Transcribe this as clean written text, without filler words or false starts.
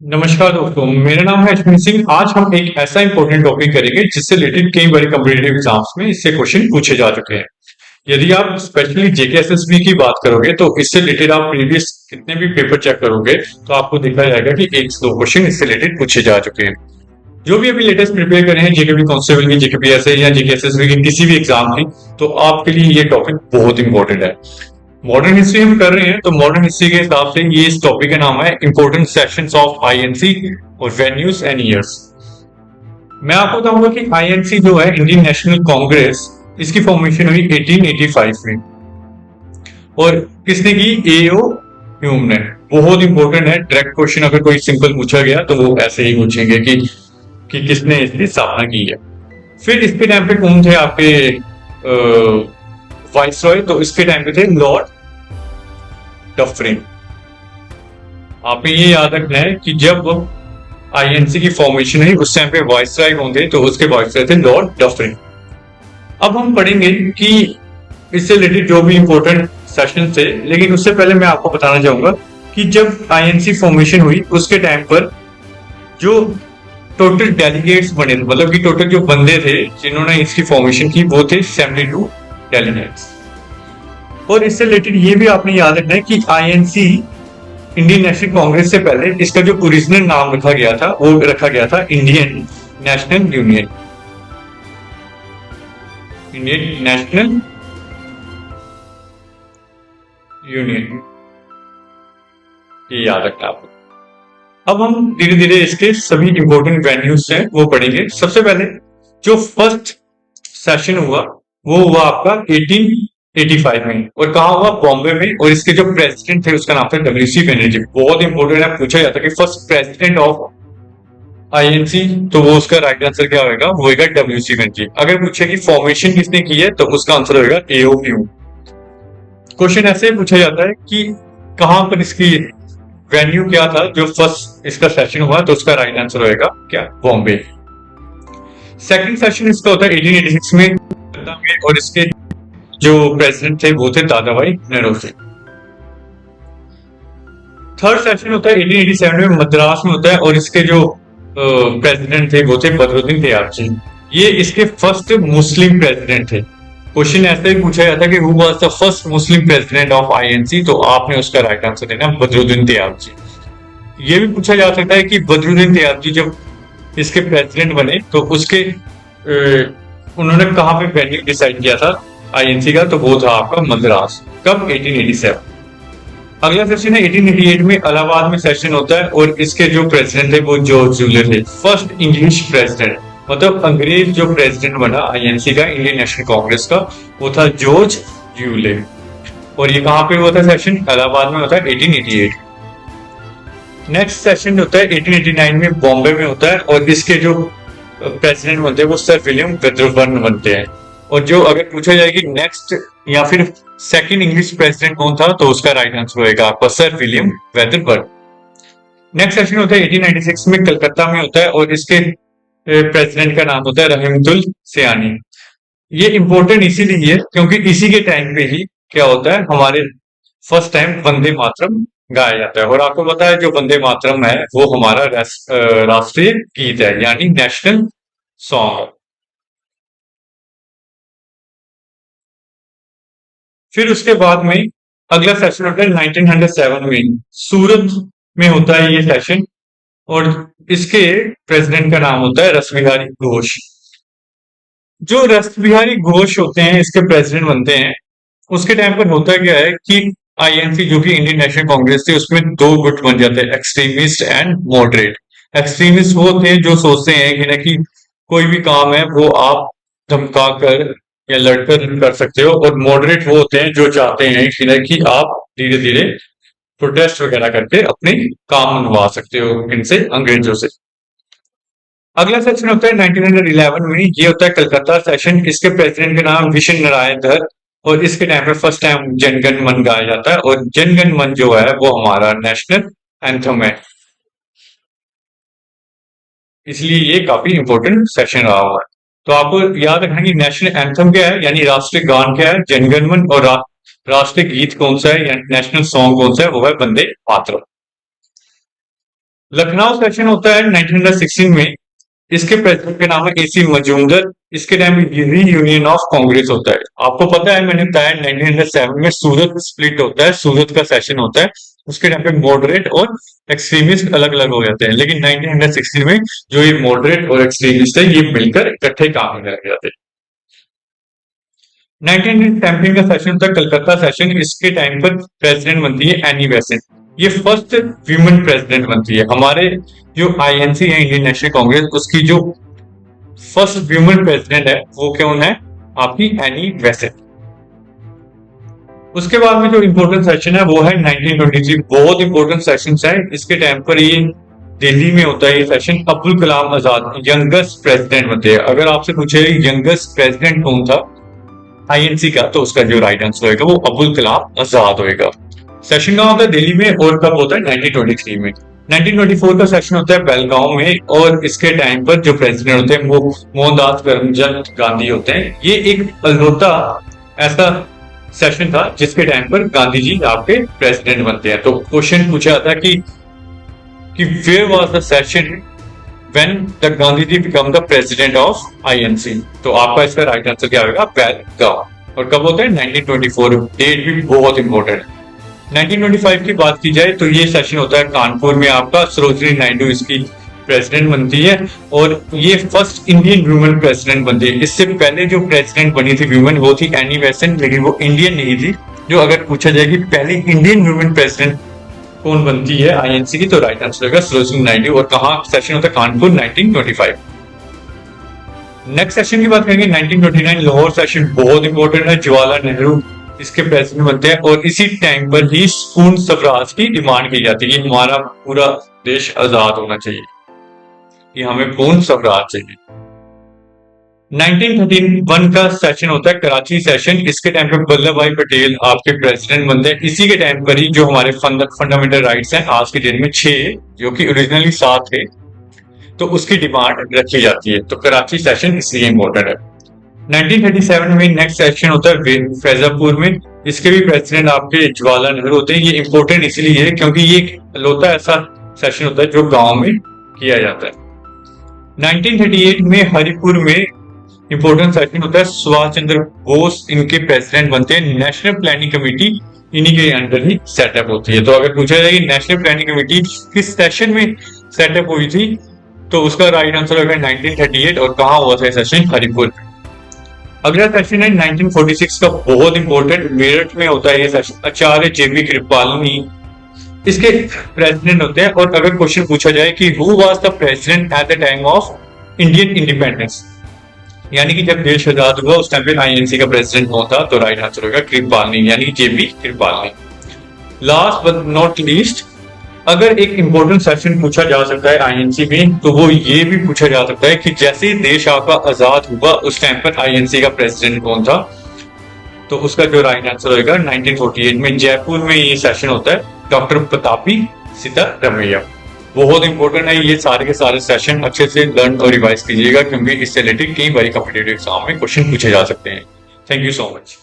नमस्कार दोस्तों, मेरा नाम है अश्विन सिंह। आज हम एक ऐसा इंपॉर्टेंट टॉपिक करेंगे जिससे रिलेटेड कई बड़े कॉम्पिटेटिव एग्जाम्स में इससे क्वेश्चन पूछे जा चुके हैं। यदि आप स्पेशली जेकेएसएसबी की बात करोगे तो इससे रिलेटेड आप प्रीवियस कितने भी पेपर चेक करोगे तो आपको देखा जाएगा कि एक से दो क्वेश्चन इससे रिलेटेड पूछे जा चुके हैं। जो भी अभी लेटेस्ट प्रिपेयर करे हैं जेकेपी कांस्टेबल की, जेकेपीएसए या जेकेएसएसबी की किसी भी एग्जाम की, तो आपके लिए ये टॉपिक बहुत इंपॉर्टेंट है। मॉडर्न हिस्ट्री हम कर रहे हैं तो मॉडर्न हिस्ट्री के हिसाब से ये इस टॉपिक का नाम है इंपॉर्टेंट सेशंस ऑफ आईएनसी और वेन्यूज एंड ईयर्स। मैं आपको बताऊंगा कि आईएनसी जो है इंडियन नेशनल कांग्रेस, इसकी फॉर्मेशन हुई 1885 में और किसने की? एओ ह्यूम ने। बहुत इंपॉर्टेंट है, डायरेक्ट क्वेश्चन अगर कोई सिंपल पूछा गया तो वो ऐसे ही पूछेंगे कि किसने इसकी स्थापना की है। फिर इसके टाइम पे कौन थे आपके वाइसरॉय? तो इसके टाइम पे थे लॉर्ड डफरिन। आपने ये याद रखना है कि जब आईएनसी की फॉर्मेशन हुई उस टाइम पे वाइसरॉय कौन थे? तो उसके वाइसरॉय थे लॉर्ड डफरिन। अब हम पढ़ेंगे कि इससे रिलेटेड जो भी इंपॉर्टेंट सेशन थे, लेकिन उससे पहले मैं आपको बताना चाहूंगा कि जब आईएनसी फॉर्मेशन हुई उसके टाइम पर जो टोटल डेलीगेट्स बने थे, मतलब कि टोटल जो बंदे थे जिन्होंने इसकी फॉर्मेशन की वो थे 72 डेलीगेट्स। और इससे रिलेटेड ये भी आपने याद रखना है कि आईएनसी इंडियन नेशनल कांग्रेस से पहले इसका जो ओरिजिनल नाम रखा गया था वो रखा गया था Indian national union. Indian national union, ये याद रखना आपको। अब हम धीरे धीरे इसके सभी इंपॉर्टेंट वेन्यूज हैं वो पढ़ेंगे। सबसे पहले जो फर्स्ट सेशन हुआ वो हुआ आपका 1885 में, और कहा हुआ? बॉम्बे में। और इसके जो प्रेसिडेंट थे उसका नाम था डब्ल्यूसी बनर्जी। बहुत इंपॉर्टेंट है, पूछा जाता है कि फर्स्ट प्रेसिडेंट ऑफ आईएनसी, तो वो उसका राइट आंसर क्या होगा? वो होगा डब्ल्यूसी बनर्जी। अगर पूछे कि फॉर्मेशन किसने की है तो उसका आंसर होगा एओ ह्यूम। क्वेश्चन ऐसे पूछा जाता है कि कहां पर इसकी वेन्यू क्या था जो फर्स्ट इसका सेशन हुआ, तो उसका राइट आंसर होगा क्या? बॉम्बे। सेकंड सेशन इसका होता है 1886 में, और इसके जो प्रेसिडेंट थे वो थे दादा भाई नौरोजी। थर्ड सेशन होता है 1887 में, मद्रास में होता है, और इसके जो प्रेसिडेंट थे वो थे बदरुद्दीन तयाबजी। ये इसके फर्स्ट मुस्लिम प्रेसिडेंट थे। क्वेश्चन ऐसे ही पूछा जाता है कि who was the first Muslim president of INC, तो आपने उसका राइट आंसर देना बदरुद्दीन तयाबजी। ये भी पूछा जा सकता है कि बदरुद्दीन तयाबजी जब इसके प्रेसिडेंट बने तो उसके उन्होंने कहां पे वेन्यू डिसाइड किया था आईएनसी का? तो वो था आपका मद्रास। कब? 1887। अगला सेशन है 1888 में, इलाहाबाद में सेशन होता है, और इसके जो प्रेसिडेंट थे वो जॉर्ज यूले थे। फर्स्ट इंग्लिश प्रेसिडेंट, मतलब अंग्रेज जो प्रेसिडेंट बना आईएनसी का, इंडियन नेशनल कांग्रेस का, वो था जॉर्ज यूले। और ये कहां पे हुआ था सेशन? इलाहाबाद में होता है 1888। नेक्स्ट सेशन होता है 1889 में, बॉम्बे में होता है, और इसके जो प्रेसिडेंट बनते हैं वो सर विलियम वेदरबर्न बनते हैं। और जो अगर पूछा जाए कि नेक्स्ट या फिर सेकंड इंग्लिश प्रेसिडेंट कौन था, तो उसका राइट आंसर होगा आपका सर विलियम वेदरबर्न। नेक्स्ट सेशन होता है 1896 में, कलकत्ता में होता है, और इसके प्रेसिडेंट का नाम होता है रहमतुल सयानी। ये इंपॉर्टेंट इसीलिए है क्योंकि इसी के टाइम पे ही क्या होता है, हमारे फर्स्ट टाइम वंदे मातरम गाया जाता है। और आपको पता है जो वंदे मातरम है वो हमारा राष्ट्रीय गीत है, यानी नेशनल सॉन्ग। फिर उसके बाद में अगला सेशन होता है 1907 में, सूरत में होता है ये सेशन, और इसके प्रेसिडेंट का नाम होता है रसबिहारी घोष। जो रसबिहारी घोष होते हैं इसके प्रेसिडेंट बनते हैं, उसके टाइम पर होता क्या है कि आईएनसी जो कि इंडियन नेशनल कांग्रेस थी उसमें दो गुट बन जाते हैं, एक्सट्रीमिस्ट एंड मॉडरेट। एक्सट्रीमिस्ट वो होते हैं जो सोचते हैं कि ना कि कोई भी काम है वो आप धमका कर या लड़कर कर सकते हो, और मॉडरेट वो होते हैं जो चाहते हैं कि ना कि आप धीरे धीरे प्रोटेस्ट वगैरह करके अपने काम मनवा सकते हो इनसे, अंग्रेजों से। अगला सेक्शन होता है 1911 में, ये होता है कलकत्ता सेशन। इसके प्रेसिडेंट का नाम विशन नारायण धर, और इसके टाइम पे फर्स्ट टाइम जनगण मन गाया जाता है, और जनगण मन जो है वो हमारा नेशनल एंथम है, इसलिए ये काफी इंपॉर्टेंट सेशन रहा हुआ है। तो आपको याद रखना कि नेशनल एंथम क्या है, यानी राष्ट्रीय गान क्या है, जनगण मन, और राष्ट्रीय गीत कौन सा है, यानी नेशनल सॉन्ग कौन सा है, वो है वंदे मातरम। लखनऊ सेशन होता है 1916 में। इसके प्रेसिडेंट का नाम है एसी मजूमदार। इसके टाइम में रीयूनियन ऑफ कांग्रेस होता है। आपको पता है, मैंने बताया 1907 में सूरत स्प्लिट होता है, सूरत का सेशन होता है। उसके टाइम पे मॉडरेट और एक्सट्रीमिस्ट अलग अलग हो जाते हैं, लेकिन 1916 में जो ये मॉडरेट और एक्सट्रीमिस्ट है ये मिलकर इकट्ठे काम करने लग जाते हैं। 1917 का सेशन होता है कलकत्ता सेशन। इसके टाइम पर प्रेसिडेंट बनती है एनी बेसेंट। ये फर्स्ट वीमेन प्रेसिडेंट बनती है। हमारे जो आईएनसी है, इंडियन नेशनल कांग्रेस, उसकी जो फर्स्ट वीमेन प्रेसिडेंट है वो कौन है? आपकी एनी बेसेंट। उसके बाद में जो इम्पोर्टेंट सेशन है वो है 1923। बहुत इंपॉर्टेंट सेशन है। इसके टाइम पर ये दिल्ली में होता है ये session. Abdul Kalam Azad youngest president बनते हैं। अगर आपसे पूछे यंगेस्ट प्रेसिडेंट कौन था आईएनसी का, तो उसका जो राइट आंसर होगा वो अब्दुल कलाम आजाद होगा। सेशन कहाँ होता है? दिल्ली में। और कब होता है? 1923 में। 1924 का सेशन होता है बेलगांव में, और इसके टाइम पर जो प्रेसिडेंट होते हैं वो मोहनदास करमचंद गांधी होते हैं। ये एक अलौता ऐसा सेशन था जिसके टाइम पर गांधी जी आपके प्रेसिडेंट बनते हैं। तो क्वेश्चन पूछा जाता है कि where was the session when the Gandhi ji become the president of INC? तो आपका इसका राइट आंसर क्या होगा? बेलगांव। और कब होता है? 1924। डेट भी बहुत इंपॉर्टेंट है। 1925 की बात की जाए तो ये सेशन होता है कानपुर में। आपका सरोजिनी नायडू इसकी प्रेसिडेंट बनती है, और ये फर्स्ट इंडियन वुमेन प्रेसिडेंट बनती है। इससे पहले जो प्रेसिडेंट बनी थी वुमेन वो थी एनी बेसेंट, लेकिन वो इंडियन नहीं थी। जो अगर पूछा जाए कि पहली इंडियन वुमेन प्रेसिडेंट कौन बनती है आईएनसी की, तो राइट आंसर होगा सरोजिनी नायडू। और कहाँ सेशन होता है? कानपुर, 1925। नेक्स्ट सेशन की बात करेंगे 1929 लाहौर सेशन। बहुत इंपॉर्टेंट है। जवाहरलाल नेहरू इसके प्रेसिडेंट बनते हैं, और इसी टाइम पर ही पूर्ण स्वराज की डिमांड की जाती है कि हमारा पूरा देश आजाद होना चाहिए, कि हमें पूर्ण स्वराज चाहिए। 1931 का सेशन होता है कराची सेशन। इसके टाइम पे वल्लभ भाई पटेल आपके प्रेसिडेंट बनते हैं। इसी के टाइम पर ही जो हमारे फंडामेंटल राइट्स हैं आज के दिन में 6, जो कि ओरिजिनली 7 थे, तो उसकी डिमांड रखी जाती है। तो कराची सेशन इसलिए इंपॉर्टेंट है। 1937 में नेक्स्ट सेशन होता है फैजापुर में। इसके भी प्रेसिडेंट आपके जवाहरलाल नेहरू होते हैं। ये इंपॉर्टेंट इसलिए है क्योंकि ये इकलौता ऐसा सेशन होता है जो गांव में किया जाता है। 1938 में हरिपुर में इंपॉर्टेंट सेशन होता है। सुभाष चंद्र बोस इनके प्रेसिडेंट बनते हैं। नेशनल प्लानिंग कमेटी इन्हीं के अंडर ही सेटअप होती है। तो अगर पूछा जाए कि नेशनल प्लानिंग कमेटी किस सेशन में सेटअप हुई थी, तो उसका राइट आंसर होगा 1938। और कहाँ हुआ था सेशन? हरिपुर। अगला सेशन है 1946 का, बहुत इंपॉर्टेंट। मेरठ में होता है ये सेशन। आचार्य जेबी कृपलानी इसके प्रेसिडेंट होते हैं। और अगर क्वेश्चन पूछा जाए कि who was the president at the time of Indian independence, यानी कि जब देश आजाद हुआ उस टाइम पे आईएनसी का प्रेसिडेंट कौन था, तो राइट आंसर होगा कृपलानी, यानी JB Kripalani. Last but not least, अगर एक इंपॉर्टेंट सेशन पूछा जा सकता है आईएनसी में, तो वो ये भी पूछा जा सकता है कि जैसे ही देश आपका आजाद हुआ उस टाइम पर आईएनसी का प्रेसिडेंट कौन था, तो उसका जो राइट आंसर होगा 1948 में जयपुर में ये सेशन होता है। डॉक्टर प्रतापी सिद्धारमैया। बहुत इंपॉर्टेंट है ये सारे के सारे सेशन। अच्छे से लर्न और रिवाइज कीजिएगा, क्योंकि इससे रिलेटेड कई बार कॉम्पिटिटिव एग्जाम में क्वेश्चन पूछे जा सकते हैं। Thank you so much.